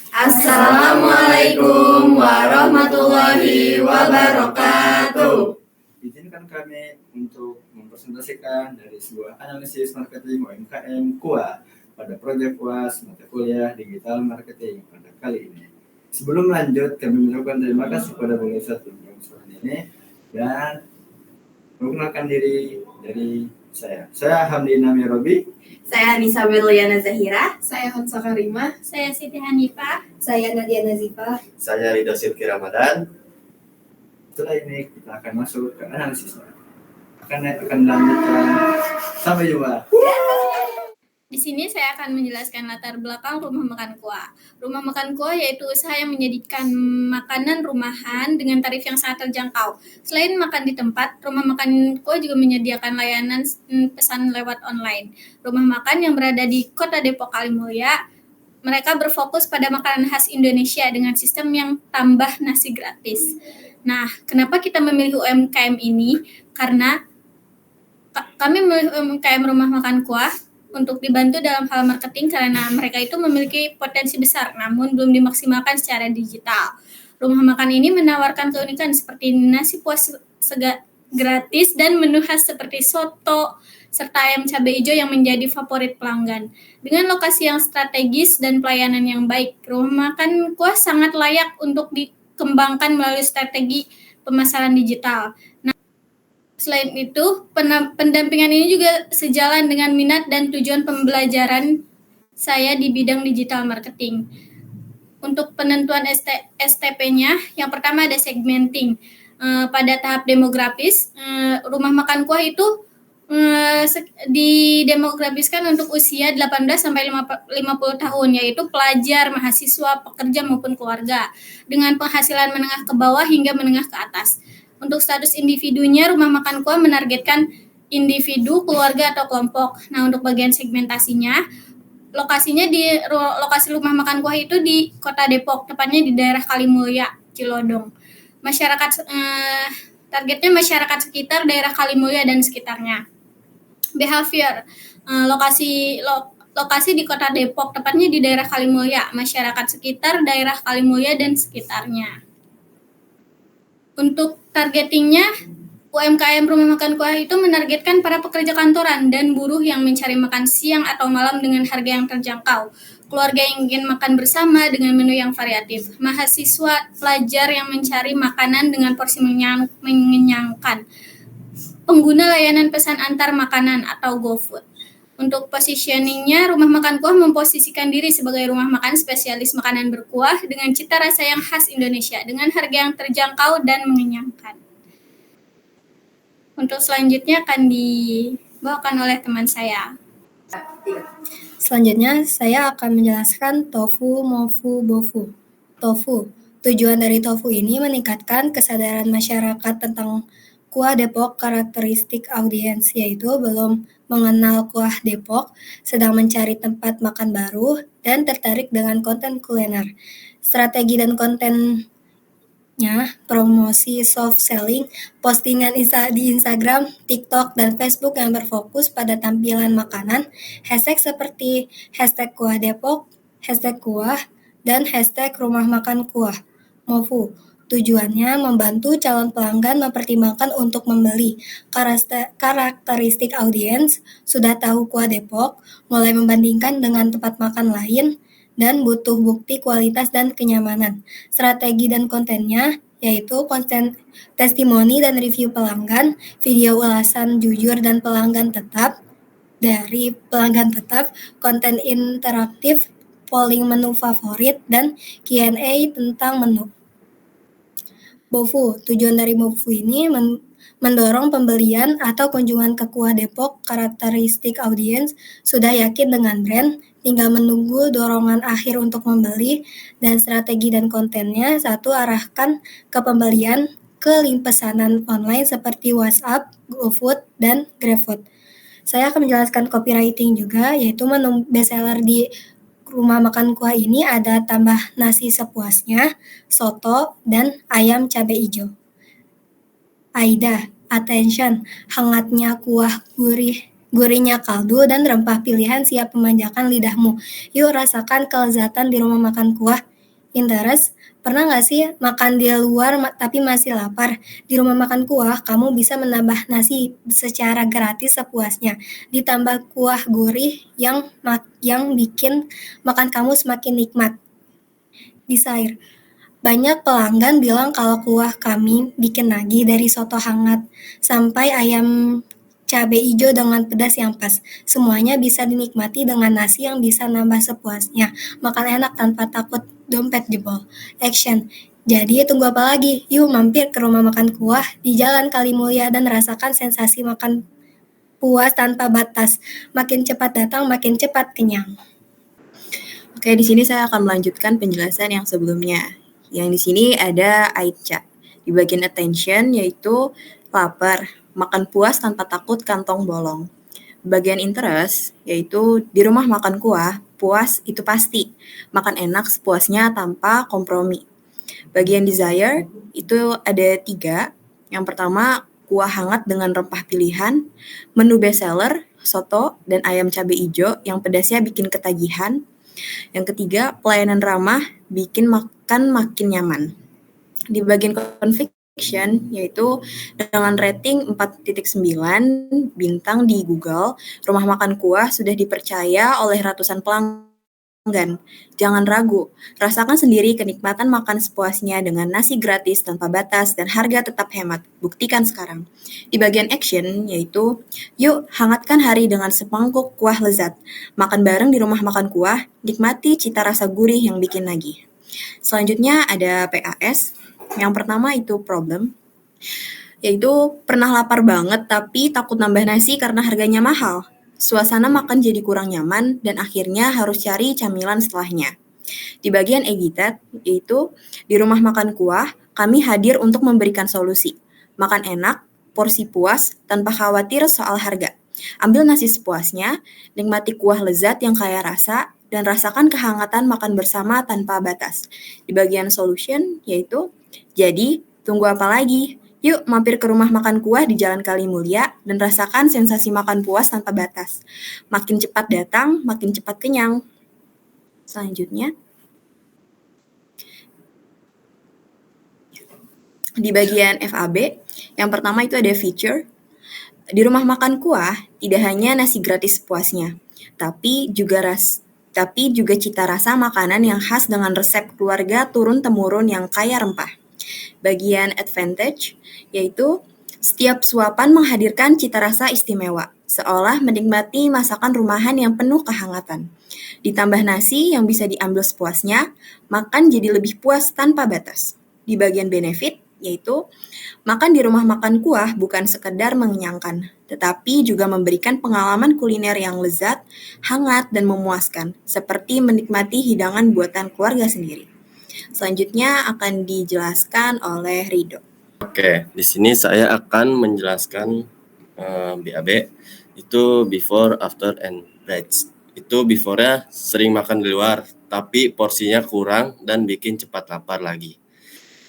Assalamualaikum warahmatullahi wabarakatuh. Izinkan kami untuk mempresentasikan dari sebuah analisis marketing UMKM KUA pada proyek UAS mata kuliah digital marketing pada kali ini. Sebelum lanjut, kami mengucapkan terima kasih kepada Bung Isa untuk ini dan mengenalkan diri dari saya. Saya Hamdi Nami Robi. Saya Anissa Berliana Zahira. Saya Hansa Karimah. Saya Siti Hanifah. Saya Nadia Nazifah. Saya Ridho Silki Ramadan. Setelah ini kita akan masuk ke analisisnya. Akan lanjutkan. Sampai jumpa. Di sini saya akan menjelaskan latar belakang Rumah Makan KUA. Rumah Makan KUA yaitu usaha yang menjadikan makanan rumahan dengan tarif yang sangat terjangkau. Selain makan di tempat, Rumah Makan KUA juga menyediakan layanan pesan lewat online. Rumah makan yang berada di Kota Depok Kalimulya, mereka berfokus pada makanan khas Indonesia dengan sistem yang tambah nasi gratis. Nah, kenapa kita memilih UMKM ini? Karena kami memilih UMKM Rumah Makan KUA untuk dibantu dalam hal marketing karena mereka itu memiliki potensi besar namun belum dimaksimalkan secara digital. Rumah makan ini menawarkan keunikan seperti nasi puas gratis dan menu khas seperti soto serta ayam cabai hijau yang menjadi favorit pelanggan. Dengan lokasi yang strategis dan pelayanan yang baik, Rumah Makan KUA sangat layak untuk dikembangkan melalui strategi pemasaran digital. Selain itu, pendampingan ini juga sejalan dengan minat dan tujuan pembelajaran saya di bidang digital marketing. Untuk penentuan STP-nya, yang pertama ada segmenting. Pada tahap demografis, Rumah Makan KUA itu didemografiskan untuk usia 18 sampai 50 tahun, yaitu pelajar, mahasiswa, pekerja maupun keluarga, dengan penghasilan menengah ke bawah hingga menengah ke atas. Untuk status individunya, Rumah Makan KUA menargetkan individu, keluarga, atau kelompok. Nah, untuk bagian segmentasinya, lokasinya di lokasi Rumah Makan KUA itu di Kota Depok, tepatnya di daerah Kalimulya, Cilodong. Targetnya masyarakat sekitar daerah Kalimulya dan sekitarnya. Behavior, lokasi di Kota Depok, tepatnya di daerah Kalimulya, masyarakat sekitar daerah Kalimulya dan sekitarnya. Untuk targetingnya, UMKM Rumah Makan KUA itu menargetkan para pekerja kantoran dan buruh yang mencari makan siang atau malam dengan harga yang terjangkau, keluarga yang ingin makan bersama dengan menu yang variatif, mahasiswa, pelajar yang mencari makanan dengan porsi mengenyangkan, pengguna layanan pesan antar makanan atau GoFood. Untuk positioningnya, Rumah Makan KUA memposisikan diri sebagai rumah makan spesialis makanan berkuah dengan cita rasa yang khas Indonesia dengan harga yang terjangkau dan mengenyangkan. Untuk selanjutnya akan dibawakan oleh teman saya. Selanjutnya, saya akan menjelaskan tofu, mofu, bofu. Tofu. Tujuan dari tofu ini meningkatkan kesadaran masyarakat tentang KUA Depok. Karakteristik audiens yaitu belum mengenal KUA Depok, sedang mencari tempat makan baru, dan tertarik dengan konten kuliner. Strategi dan kontennya, promosi soft selling, postingan di Instagram, TikTok, dan Facebook yang berfokus pada tampilan makanan, hashtag seperti hashtag KUA Depok, hashtag KUA, dan hashtag Rumah Makan KUA. Mofu. Tujuannya membantu calon pelanggan mempertimbangkan untuk membeli. Karakteristik audiens sudah tahu KUA Depok, mulai membandingkan dengan tempat makan lain, dan butuh bukti kualitas dan kenyamanan. Strategi dan kontennya yaitu konten testimoni dan review pelanggan, video ulasan jujur dan pelanggan tetap, dari pelanggan tetap, konten interaktif, polling menu favorit, dan Q&A tentang menu. Bofu. Tujuan dari Bofu ini mendorong pembelian atau kunjungan ke KUA Depok. Karakteristik audiens sudah yakin dengan brand, tinggal menunggu dorongan akhir untuk membeli, dan strategi dan kontennya, satu, arahkan ke pembelian ke link pesanan online seperti WhatsApp, GoFood, dan GrabFood. Saya akan menjelaskan copywriting juga, yaitu menu bestseller di Rumah Makan KUA ini ada tambah nasi sepuasnya, soto, dan ayam cabai hijau. Aida, attention, hangatnya kuah, gurihnya kaldu, dan rempah pilihan siap memanjakan lidahmu. Yuk rasakan kelezatan di Rumah Makan KUA. Interest, pernah nggak sih makan di luar tapi masih lapar? Di rumah makan kuah, kamu bisa menambah nasi secara gratis sepuasnya. Ditambah kuah gurih yang bikin makan kamu semakin nikmat. Desire. Banyak pelanggan bilang kalau kuah kami bikin nagih dari soto hangat sampai ayam cabai hijau dengan pedas yang pas. Semuanya bisa dinikmati dengan nasi yang bisa nambah sepuasnya. Makan enak tanpa takut dompet jebol. Action. Jadi tunggu apa lagi? Yuk mampir ke rumah makan kuah di Jalan Kalimulya dan rasakan sensasi makan puas tanpa batas. Makin cepat datang, makin cepat kenyang. Oke, di sini saya akan melanjutkan penjelasan yang sebelumnya. Yang di sini ada Aicha. Di bagian attention yaitu lapar, makan puas tanpa takut kantong bolong. Bagian interest yaitu di rumah makan kuah, puas itu pasti. Makan enak sepuasnya tanpa kompromi. Bagian desire itu ada 3. Yang pertama, kuah hangat dengan rempah pilihan, menu bestseller, soto, dan ayam cabai hijau yang pedasnya bikin ketagihan. Yang ketiga, pelayanan ramah bikin makan makin nyaman. Di bagian conviction, yaitu dengan rating 4.9 bintang di Google, rumah makan kuah sudah dipercaya oleh ratusan pelanggan. Jangan ragu, rasakan sendiri kenikmatan makan sepuasnya dengan nasi gratis tanpa batas dan harga tetap hemat. Buktikan sekarang. Di bagian action, yaitu yuk hangatkan hari dengan semangkuk kuah lezat. Makan bareng di rumah makan kuah, nikmati cita rasa gurih yang bikin nagih. Selanjutnya ada PAS. Yang pertama itu problem, yaitu pernah lapar banget tapi takut nambah nasi karena harganya mahal. Suasana makan jadi kurang nyaman dan akhirnya harus cari camilan setelahnya. Di bagian agitate, yaitu di rumah makan kuah, kami hadir untuk memberikan solusi. Makan enak, porsi puas, tanpa khawatir soal harga. Ambil nasi sepuasnya, nikmati kuah lezat yang kaya rasa, dan rasakan kehangatan makan bersama tanpa batas. Di bagian solution, yaitu, jadi, tunggu apa lagi? Yuk mampir ke rumah makan kuah di Jalan Kalimulya dan rasakan sensasi makan puas tanpa batas. Makin cepat datang, makin cepat kenyang. Selanjutnya, di bagian FAB, yang pertama itu ada feature. Di rumah makan kuah, tidak hanya nasi gratis puasnya, tapi juga cita rasa makanan yang khas dengan resep keluarga turun-temurun yang kaya rempah. Bagian advantage, yaitu setiap suapan menghadirkan cita rasa istimewa, seolah menikmati masakan rumahan yang penuh kehangatan. Ditambah nasi yang bisa diambil sepuasnya, makan jadi lebih puas tanpa batas. Di bagian benefit, yaitu makan di rumah makan kuah bukan sekedar mengenyangkan, tetapi juga memberikan pengalaman kuliner yang lezat, hangat, dan memuaskan, seperti menikmati hidangan buatan keluarga sendiri. Selanjutnya akan dijelaskan oleh Rido. Oke, di sini saya akan menjelaskan BAB itu before, after, and breaks. Itu before-nya sering makan di luar, tapi porsinya kurang dan bikin cepat lapar lagi.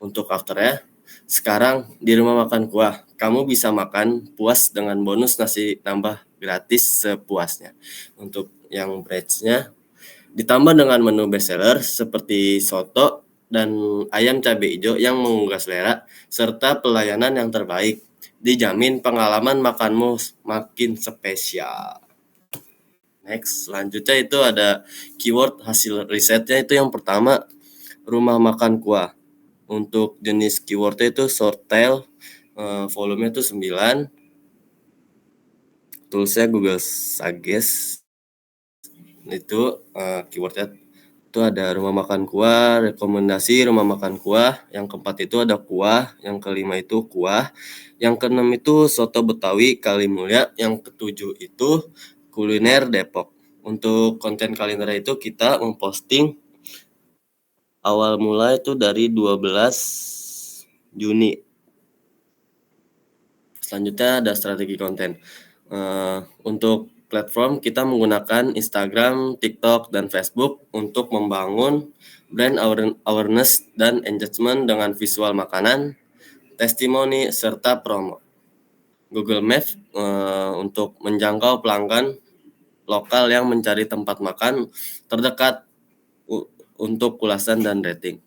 Untuk after-nya, sekarang di rumah makan kuah, kamu bisa makan puas dengan bonus nasi tambah gratis sepuasnya. Untuk yang breaks-nya, ditambah dengan menu bestseller seperti soto dan ayam cabai hijau yang menggugah selera, serta pelayanan yang terbaik. Dijamin pengalaman makanmu makin spesial. Next, selanjutnya itu ada keyword hasil risetnya. Itu yang pertama, rumah makan kuah. Untuk jenis keywordnya itu short tail, volumenya itu 9. Toolsnya Google Suggest. Itu keywordnya itu ada rumah makan kuah, rekomendasi rumah makan kuah. Yang keempat itu ada kuah, yang kelima itu kuah, yang keenam itu soto Betawi Kalimulya, yang ketujuh itu kuliner Depok. Untuk konten kuliner itu kita memposting awal mula itu dari 12 Juni. Selanjutnya ada strategi konten. Untuk platform kita menggunakan Instagram, TikTok, dan Facebook untuk membangun brand awareness dan engagement dengan visual makanan, testimoni, serta promo. Google Maps untuk menjangkau pelanggan lokal yang mencari tempat makan terdekat untuk ulasan dan rating.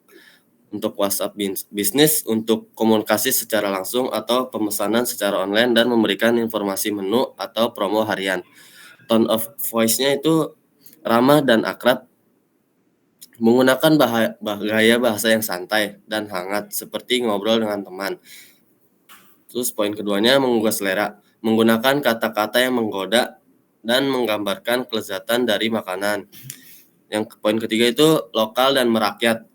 Untuk WhatsApp bisnis untuk komunikasi secara langsung atau pemesanan secara online dan memberikan informasi menu atau promo harian. Tone of voice-nya itu ramah dan akrab, menggunakan gaya bahasa yang santai dan hangat seperti ngobrol dengan teman. Terus poin keduanya menggugah selera, menggunakan kata-kata yang menggoda dan menggambarkan kelezatan dari makanan. Yang poin ketiga itu lokal dan merakyat,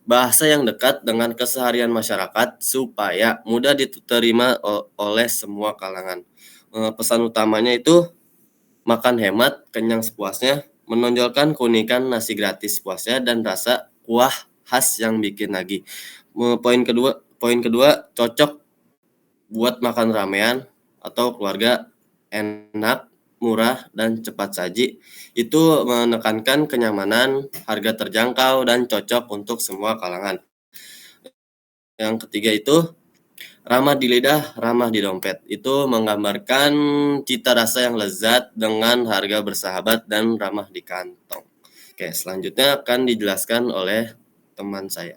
bahasa yang dekat dengan keseharian masyarakat supaya mudah diterima oleh semua kalangan. Pesan utamanya itu makan hemat, kenyang sepuasnya, menonjolkan keunikan nasi gratis puasnya dan rasa kuah khas yang bikin nagih. Poin kedua cocok buat makan ramean atau keluarga, enak, murah, dan cepat saji. Itu menekankan kenyamanan, harga terjangkau, dan cocok untuk semua kalangan. Yang ketiga itu ramah di lidah, ramah di dompet. Itu menggambarkan cita rasa yang lezat dengan harga bersahabat dan ramah di kantong. Oke, selanjutnya akan dijelaskan oleh teman saya.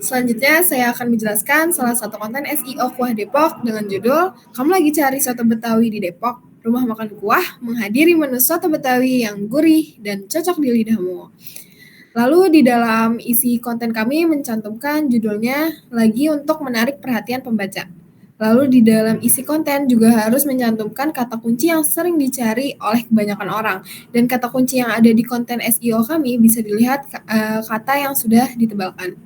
Selanjutnya saya akan menjelaskan salah satu konten SEO Kuah Depok dengan judul "Kamu lagi cari soto Betawi di Depok? Rumah Makan Kuah menghadiri menu soto Betawi yang gurih dan cocok di lidahmu." Lalu di dalam isi konten kami mencantumkan judulnya lagi untuk menarik perhatian pembaca. Lalu di dalam isi konten juga harus mencantumkan kata kunci yang sering dicari oleh kebanyakan orang. Dan kata kunci yang ada di konten SEO kami bisa dilihat kata yang sudah ditebalkan.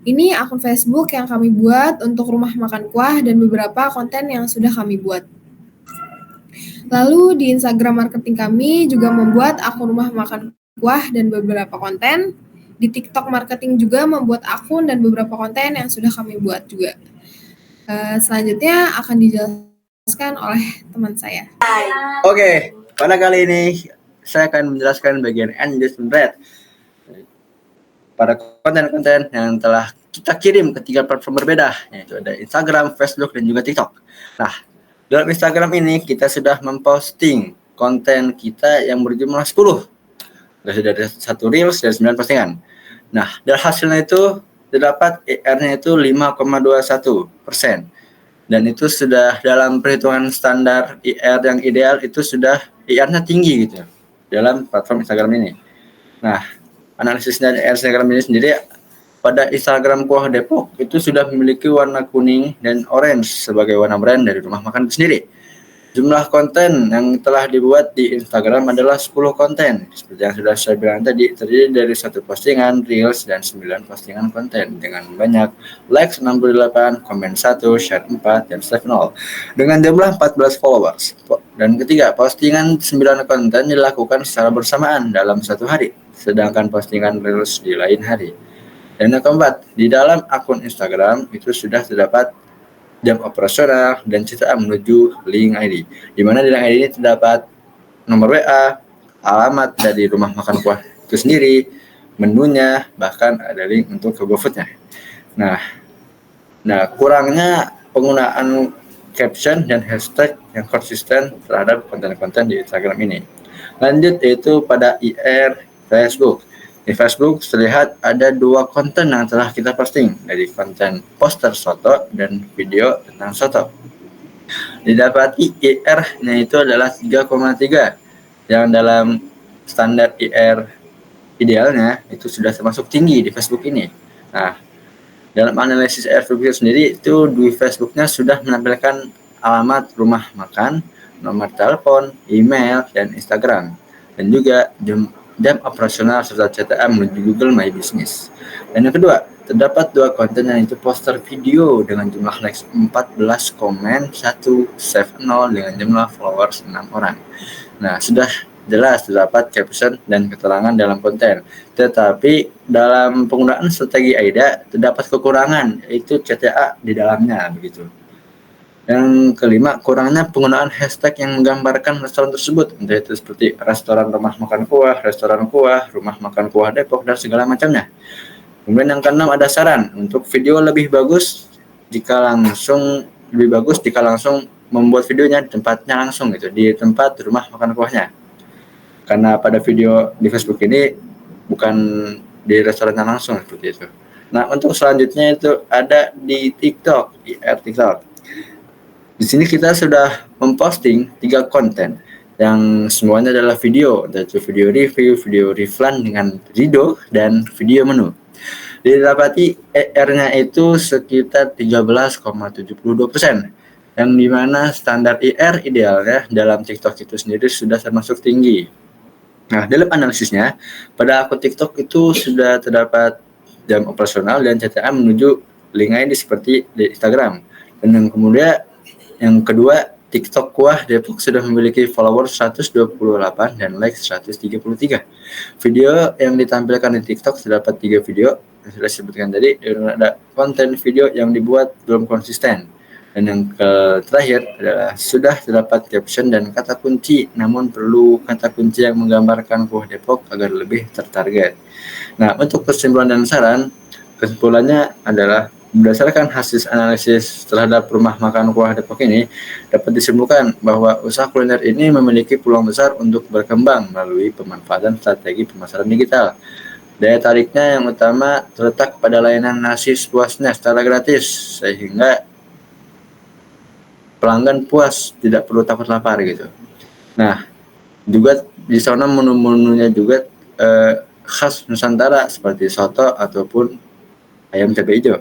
Ini akun Facebook yang kami buat untuk Rumah Makan Kuah dan beberapa konten yang sudah kami buat. Lalu di Instagram marketing kami juga membuat akun Rumah Makan Kuah dan beberapa konten. Di TikTok marketing juga membuat akun dan beberapa konten yang sudah kami buat juga. Selanjutnya akan dijelaskan oleh teman saya. Oke, pada kali ini saya akan menjelaskan bagian engagement rate pada konten-konten yang telah kita kirim ke 3 platform berbeda, yaitu ada Instagram, Facebook, dan juga TikTok. Nah, dalam Instagram ini kita sudah memposting konten kita yang berjumlah 10. Dari 1 Reels dan 9 postingan. Nah, dari hasilnya itu terdapat IR-nya itu 5,21%. Dan itu sudah dalam perhitungan standar IR yang ideal itu sudah IR-nya tinggi gitu dalam platform Instagram ini. Nah, analisis dari Instagram ini sendiri pada Instagram Kuah Depok itu sudah memiliki warna kuning dan orange sebagai warna brand dari rumah makan itu sendiri. Jumlah konten yang telah dibuat di Instagram adalah 10 konten. Seperti yang sudah saya bilang tadi, terdiri dari 1 postingan, Reels, dan 9 postingan konten. Dengan banyak likes 68, komen 1, share 4, dan save 0. Dengan jumlah 14 followers. Dan ketiga, postingan 9 konten dilakukan secara bersamaan dalam 1 hari. Sedangkan postingan Reels di lain hari. Dan yang keempat, di dalam akun Instagram itu sudah terdapat jam operasional dan CTA menuju link ID. Di mana di link ID ini terdapat nomor WA, alamat dari rumah makan kuah itu sendiri, menunya, bahkan ada link untuk ke GoFood-nya. Nah, kurangnya penggunaan caption dan hashtag yang konsisten terhadap konten-konten di Instagram ini. Lanjut yaitu pada IR Facebook. Di Facebook terlihat ada 2 konten yang telah kita posting, dari konten poster soto dan video tentang soto. Didapati IR-nya itu adalah 3,3, yang dalam standar IR idealnya itu sudah termasuk tinggi di Facebook ini. Nah, dalam analisis IR Facebook sendiri itu di Facebook-nya sudah menampilkan alamat rumah makan, nomor telepon, email, dan Instagram, dan juga jam operasional serta CTA menuju Google My Business. Dan yang kedua, terdapat 2 konten yang itu poster video dengan jumlah likes 14, komen 1, save 0 dengan jumlah followers 6 orang. Nah, sudah jelas terdapat caption dan keterangan dalam konten. Tetapi dalam penggunaan strategi AIDA terdapat kekurangan, yaitu CTA di dalamnya begitu. Yang kelima, kurangnya penggunaan hashtag yang menggambarkan restoran tersebut, entah itu seperti restoran rumah makan kuah, restoran kuah, rumah makan kuah Depok, dan segala macamnya. Kemudian yang keenam, ada saran untuk video lebih bagus jika langsung membuat videonya di tempatnya langsung gitu, di tempat rumah makan kuahnya. Karena pada video di Facebook ini bukan di restorannya langsung seperti itu. Nah, untuk selanjutnya itu ada di TikTok, IR TikTok. Di sini kita sudah memposting 3 konten yang semuanya adalah video, yaitu video review, video revlan dengan Rido, dan video menu. Didapati ER-nya itu sekitar 13,72%, yang dimana standar IR idealnya dalam TikTok itu sendiri sudah termasuk tinggi. Nah, dalam analisisnya, pada akun TikTok itu sudah terdapat jam operasional dan CTA menuju link ID seperti di Instagram. Dan yang kedua, TikTok Kuah Depok sudah memiliki follower 128 dan like 133. Video yang ditampilkan di TikTok terdapat 3 video yang sudah disebutkan tadi, dan ada konten video yang dibuat belum konsisten. Dan yang terakhir adalah sudah terdapat caption dan kata kunci, namun perlu kata kunci yang menggambarkan Kuah Depok agar lebih tertarget. Nah, untuk kesimpulan dan saran, kesimpulannya adalah berdasarkan hasil analisis terhadap rumah makan Kuah Depok ini, dapat disimpulkan bahwa usaha kuliner ini memiliki peluang besar untuk berkembang melalui pemanfaatan strategi pemasaran digital. Daya tariknya yang utama terletak pada layanan nasi sepuasnya secara gratis, sehingga pelanggan puas, tidak perlu takut lapar gitu. Nah, juga di sana menu-menunya juga khas Nusantara seperti soto ataupun ayam cabai hijau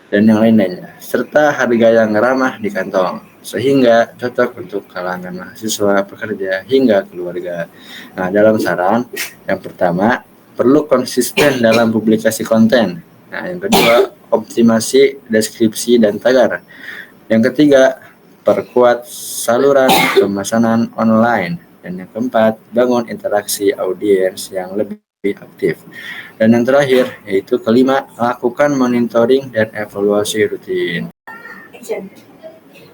dan yang lain-lainnya, serta harga yang ramah di kantong, sehingga cocok untuk kalangan mahasiswa, pekerja, hingga keluarga. Nah, dalam saran, yang pertama, perlu konsisten dalam publikasi konten. Nah, yang kedua, optimasi deskripsi dan tagar. Yang ketiga, perkuat saluran pemesanan online. Dan yang keempat, bangun interaksi audiens yang lebih aktif. Dan yang terakhir, yaitu kelima, lakukan monitoring dan evaluasi rutin.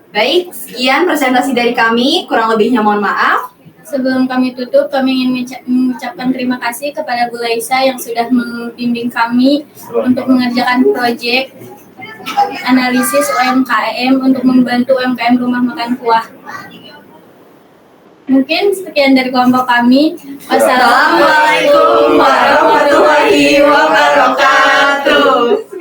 Baik, sekian presentasi dari kami. Kurang lebihnya mohon maaf. Sebelum kami tutup, kami ingin mengucapkan terima kasih kepada Bu Laisa yang sudah membimbing kami untuk mengerjakan proyek analisis UMKM untuk membantu UMKM rumah makan kuah. Mungkin sekian dari kelompok kami. Wassalamualaikum warahmatullahi wabarakatuh.